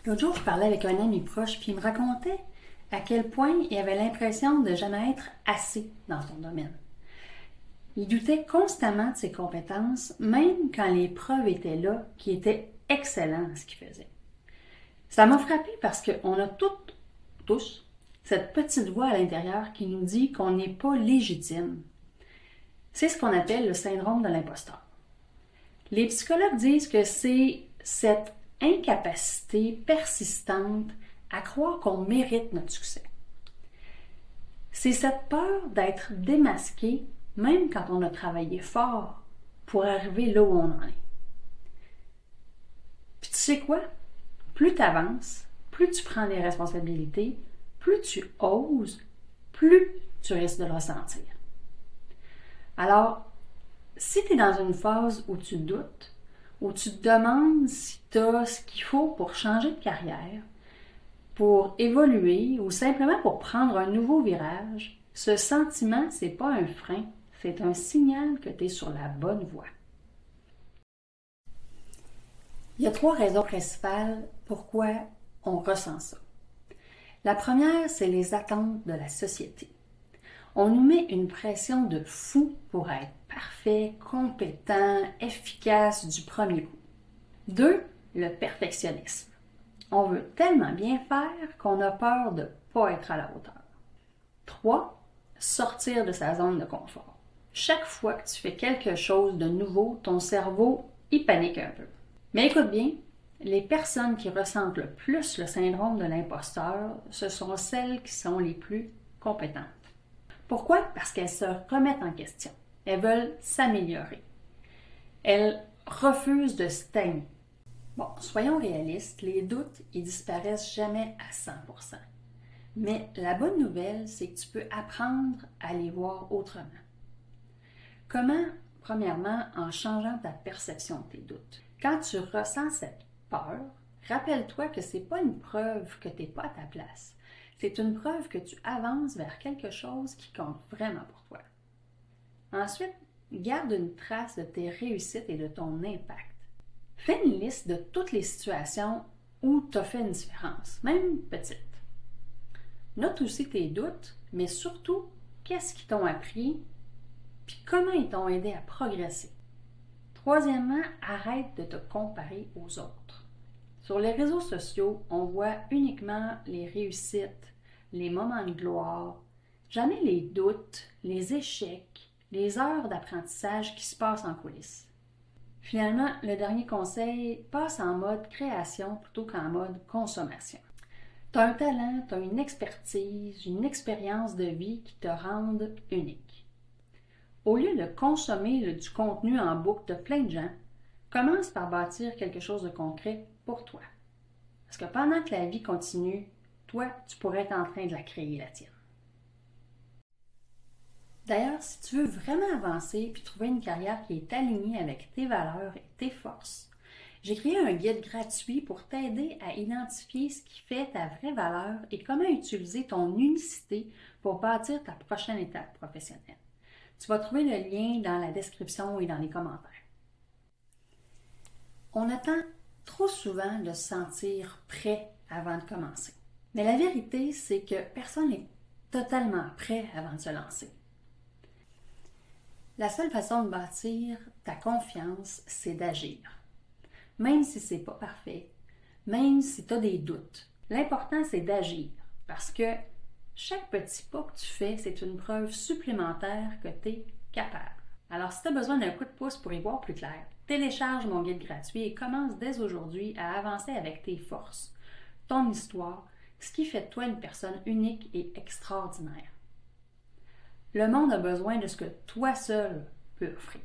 L'autre jour, je parlais avec un ami proche, puis il me racontait à quel point il avait l'impression de jamais être assez dans son domaine. Il doutait constamment de ses compétences, même quand les preuves étaient là, qu'il était excellent à ce qu'il faisait. Ça m'a frappé parce qu'on a tous, cette petite voix à l'intérieur qui nous dit qu'on n'est pas légitime. C'est ce qu'on appelle le syndrome de l'imposteur. Les psychologues disent que c'est cette incapacité persistante à croire qu'on mérite notre succès. C'est cette peur d'être démasqué, même quand on a travaillé fort pour arriver là où on en est. Puis tu sais quoi? Plus tu avances, plus tu prends des responsabilités, plus tu oses, plus tu risques de le ressentir. Alors, si tu es dans une phase où tu doutes, où tu te demandes si tu as ce qu'il faut pour changer de carrière, pour évoluer ou simplement pour prendre un nouveau virage, ce sentiment, c'est pas un frein, c'est un signal que tu es sur la bonne voie. Il y a 3 raisons principales pourquoi on ressent ça. La première, c'est les attentes de la société. On nous met une pression de fou pour être parfait, compétent, efficace du premier coup. 2, le perfectionnisme. On veut tellement bien faire qu'on a peur de ne pas être à la hauteur. 3, sortir de sa zone de confort. Chaque fois que tu fais quelque chose de nouveau, ton cerveau y panique un peu. Mais écoute bien, les personnes qui ressentent le plus le syndrome de l'imposteur, ce sont celles qui sont les plus compétentes. Pourquoi? Parce qu'elles se remettent en question. Elles veulent s'améliorer. Elles refusent de stagner. Bon, soyons réalistes, les doutes, ils disparaissent jamais à 100%. Mais la bonne nouvelle, c'est que tu peux apprendre à les voir autrement. Comment? Premièrement, en changeant ta perception de tes doutes. Quand tu ressens cette peur, rappelle-toi que ce n'est pas une preuve que tu n'es pas à ta place. C'est une preuve que tu avances vers quelque chose qui compte vraiment pour toi. Ensuite, garde une trace de tes réussites et de ton impact. Fais une liste de toutes les situations où tu as fait une différence, même petite. Note aussi tes doutes, mais surtout, qu'est-ce qu'ils t'ont appris, puis comment ils t'ont aidé à progresser. Troisièmement, arrête de te comparer aux autres. Sur les réseaux sociaux, on voit uniquement les réussites, les moments de gloire, jamais les doutes, les échecs, les heures d'apprentissage qui se passent en coulisses. Finalement, le dernier conseil, passe en mode création plutôt qu'en mode consommation. Tu as un talent, tu as une expertise, une expérience de vie qui te rendent unique. Au lieu de consommer du contenu en boucle de plein de gens, commence par bâtir quelque chose de concret pour toi. Parce que pendant que la vie continue, toi, tu pourrais être en train de la créer, la tienne. D'ailleurs, si tu veux vraiment avancer puis trouver une carrière qui est alignée avec tes valeurs et tes forces, j'ai créé un guide gratuit pour t'aider à identifier ce qui fait ta vraie valeur et comment utiliser ton unicité pour bâtir ta prochaine étape professionnelle. Tu vas trouver le lien dans la description et dans les commentaires. On attend trop souvent de se sentir prêt avant de commencer. Mais la vérité, c'est que personne n'est totalement prêt avant de se lancer. La seule façon de bâtir ta confiance, c'est d'agir. Même si ce n'est pas parfait, même si tu as des doutes, l'important, c'est d'agir parce que chaque petit pas que tu fais, c'est une preuve supplémentaire que tu es capable. Alors, si tu as besoin d'un coup de pouce pour y voir plus clair, télécharge mon guide gratuit et commence dès aujourd'hui à avancer avec tes forces, ton histoire, ce qui fait de toi une personne unique et extraordinaire. Le monde a besoin de ce que toi seul peux offrir.